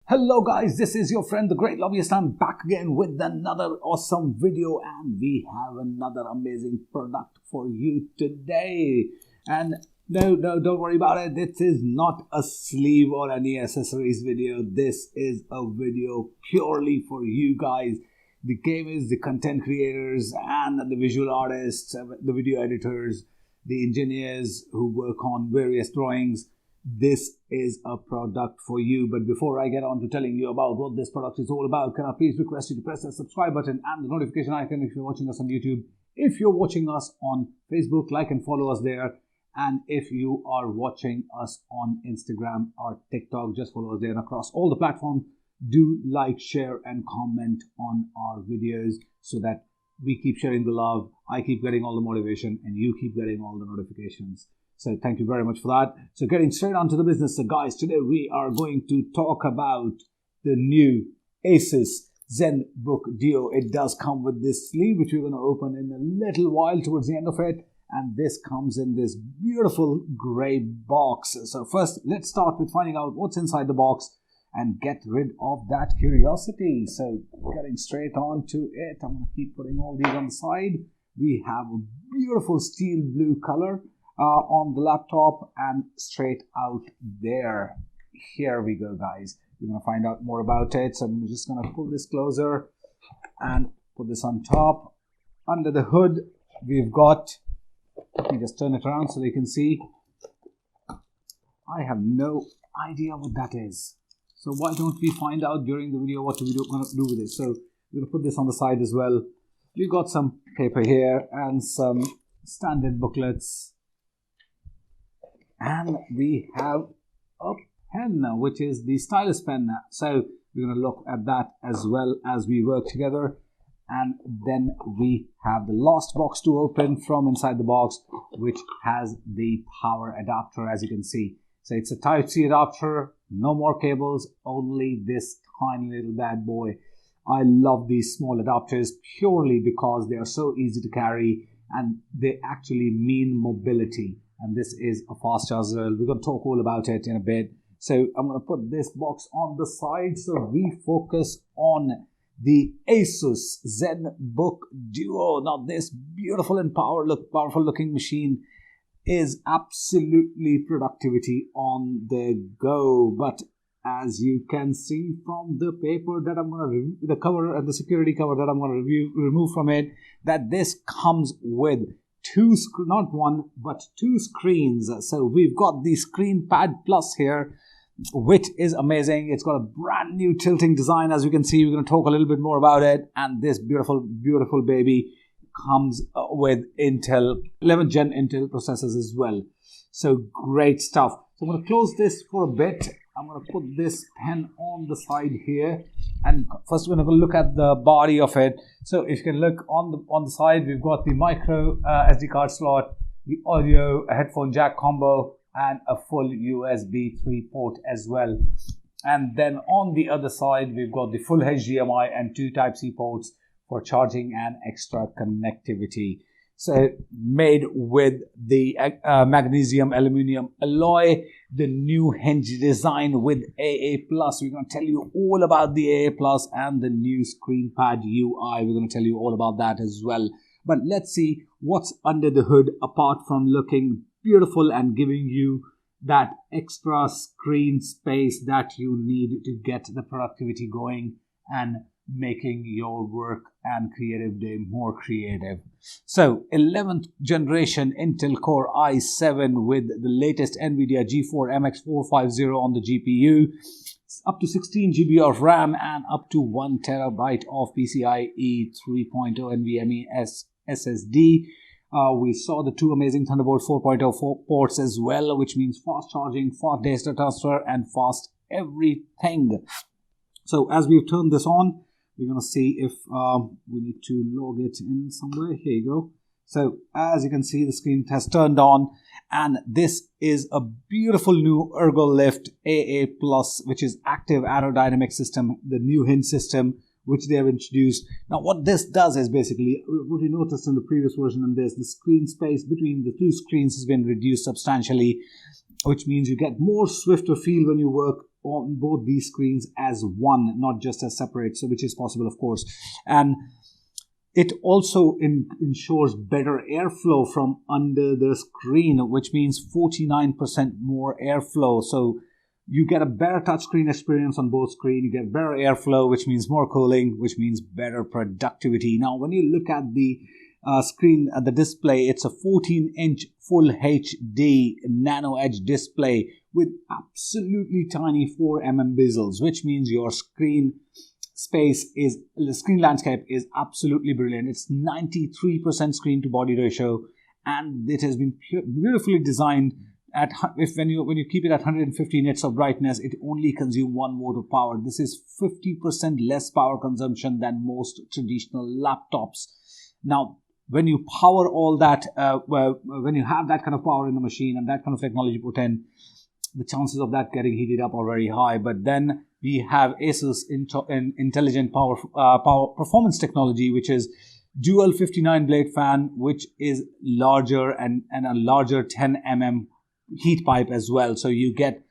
Hello guys, this is your friend the Great Lobbyist. I'm back again with another awesome video and we have another amazing product for you today. And no, don't worry about it. This is not a sleeve or any accessories video. This is a video purely for you guys, the gamers, the content creators and the visual artists, the video editors, the engineers who work on various drawings. This is a product for you. But before I get on to telling you about what this product is all about, can I please request you to press the subscribe button and the notification icon if you're watching us on YouTube. If you're watching us on Facebook, like and follow us there. And if you are watching us on Instagram or TikTok, just follow us there. And across all the platforms, do like, share and comment on our videos so that we keep sharing the love, I keep getting all the motivation and you keep getting all the notifications. So thank you very much for that. So getting straight on to the business. So guys, today we are going to talk about the new Asus ZenBook Duo. It does come with this sleeve, which we're going to open in a little while towards the end of it. And this comes in this beautiful gray box. So first, let's start with finding out what's inside the box and get rid of that curiosity. So getting straight on to it, I'm going to keep putting all these on the side. We have a beautiful steel blue color on the laptop and straight out there. Here we go, guys. We're going to find out more about it. So I'm just going to pull this closer and put this on top. Under the hood, we've got, let me just turn it around so you can see. I have no idea what that is. So why don't we find out during the video what we're going to do with it. So we're going to put this on the side as well. We've got some paper here and some standard booklets. And we have a pen, which is the stylus pen. So we're going to look at that as well as we work together. And then we have the last box to open from inside the box, which has the power adapter, as you can see. So it's a Type-C adapter, no more cables, only this tiny little bad boy. I love these small adapters purely because they are so easy to carry and they actually mean mobility. And this is a fast charger. We're going to talk all about it in a bit. So I'm going to put this box on the side so we focus on the Asus ZenBook Duo. Now this beautiful and powerful looking machine is absolutely productivity on the go. But as you can see from the paper that I'm going to review, the cover and the security cover that I'm going to remove from it, that this comes with not one but two screens. So we've got the Screenpad Plus here, which is amazing. It's got a brand new tilting design. As you can see, we're going to talk a little bit more about it. And this beautiful baby comes with Intel 11th gen Intel processors as well. So great stuff. So I'm going to close this for a bit. I'm going to put this pen on the side here, and first we're going to look at the body of it. So if you can look on the side, we've got the micro SD card slot, the audio, a headphone jack combo, and a full USB 3 port as well. And then on the other side, we've got the full HDMI and two Type-C ports for charging and extra connectivity. So made with the magnesium aluminum alloy, the new hinge design with AA+. We're going to tell you all about the AA+ and the new Screenpad UI. We're going to tell you all about that as well. But let's see what's under the hood apart from looking beautiful and giving you that extra screen space that you need to get the productivity going and making your work and creative day more creative. So 11th generation Intel Core i7 with the latest NVIDIA G4 MX450 on the GPU, up to 16 GB of RAM and up to 1 TB of PCIe 3.0 NVMe SSD. We saw the two amazing Thunderbolt 4.0 ports as well, which means fast charging, fast data transfer and fast everything. So as we've turned this on, we're going to see if we need to log it in somewhere. Here you go. So as you can see, the screen has turned on and this is a beautiful new ErgoLift AA+, which is active aerodynamic system, the new hinge system which they have introduced. Now what this does is basically, what we noticed in the previous version and this, the screen space between the two screens has been reduced substantially. which means you get more swifter feel when you work on both these screens as one, not just as separate, so which is possible, of course. And it also ensures better airflow from under the screen, which means 49% more airflow. So you get a better touchscreen experience on both screens. You get better airflow, which means more cooling, which means better productivity. Now, when you look at the screen at the display, it's a 14-inch full HD nano edge display with absolutely tiny 4mm bezels, which means your screen landscape is absolutely brilliant. It's 93% screen to body ratio, and it has been beautifully designed. When you keep it at 150 nits of brightness, it only consumes 1 watt of power. This is 50% less power consumption than most traditional laptops. Now, when you power all that, when you have that kind of power in the machine and that kind of technology put in, the chances of that getting heated up are very high. But then we have Asus intelligent power performance technology, which is dual 59 blade fan, which is larger and a larger 10mm heat pipe as well. So you get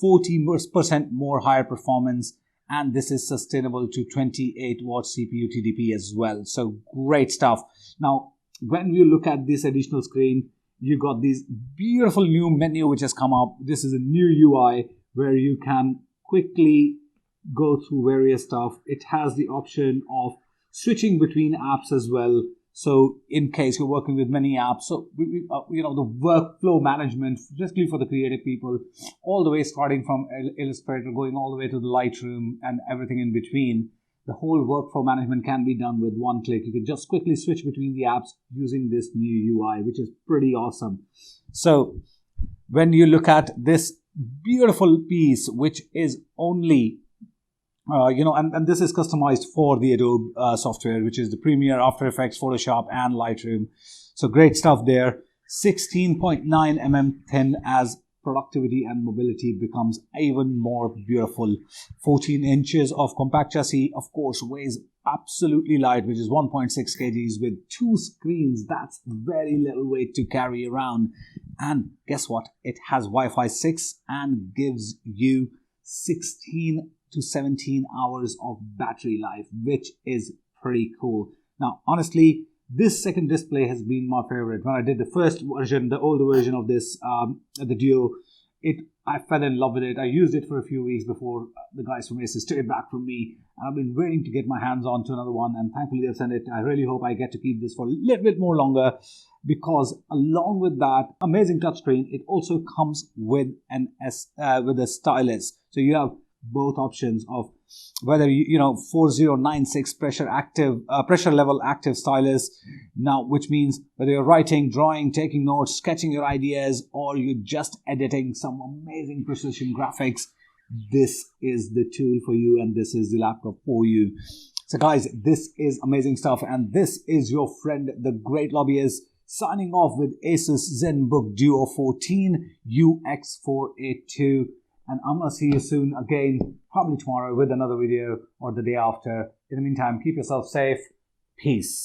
40% more higher performance, and this is sustainable to 28 watt CPU TDP as well. So great stuff. Now, when you look at this additional screen, you got this beautiful new menu which has come up. This is a new UI where you can quickly go through various stuff. It has the option of switching between apps as well. So in case you're working with many apps, so the workflow management, particularly for the creative people, all the way starting from Illustrator, going all the way to the Lightroom and everything in between. The whole workflow management can be done with one click. You can just quickly switch between the apps using this new UI, which is pretty awesome. So when you look at this beautiful piece, which is only and this is customized for the Adobe software, which is the Premiere, After Effects, Photoshop, and Lightroom. So great stuff there. 16.9 mm thin, as productivity and mobility becomes even more beautiful. 14 inches of compact chassis, of course, weighs absolutely light, which is 1.6 kgs with 2 screens. That's very little weight to carry around. And guess what? It has Wi-Fi 6 and gives you 16 to 17 hours of battery life, which is pretty cool. Now, honestly, this second display has been my favorite. When I did the first version, the older version of this, the Duo, I fell in love with it. I used it for a few weeks before the guys from Asus took it back from me. I've been waiting to get my hands on to another one, and thankfully they've sent it. I really hope I get to keep this for a little bit more longer, because along with that amazing touchscreen, it also comes with with a stylus. So you have both options of whether 4096 pressure level active stylus, now, which means whether you're writing, drawing, taking notes, sketching your ideas, or you're just editing some amazing precision graphics, this is the tool for you, and this is the laptop for you. So guys, this is amazing stuff, and this is your friend the Great Lobbyist signing off with Asus ZenBook Duo 14 UX482. And I'm going to see you soon again, probably tomorrow with another video or the day after. In the meantime, keep yourself safe. Peace.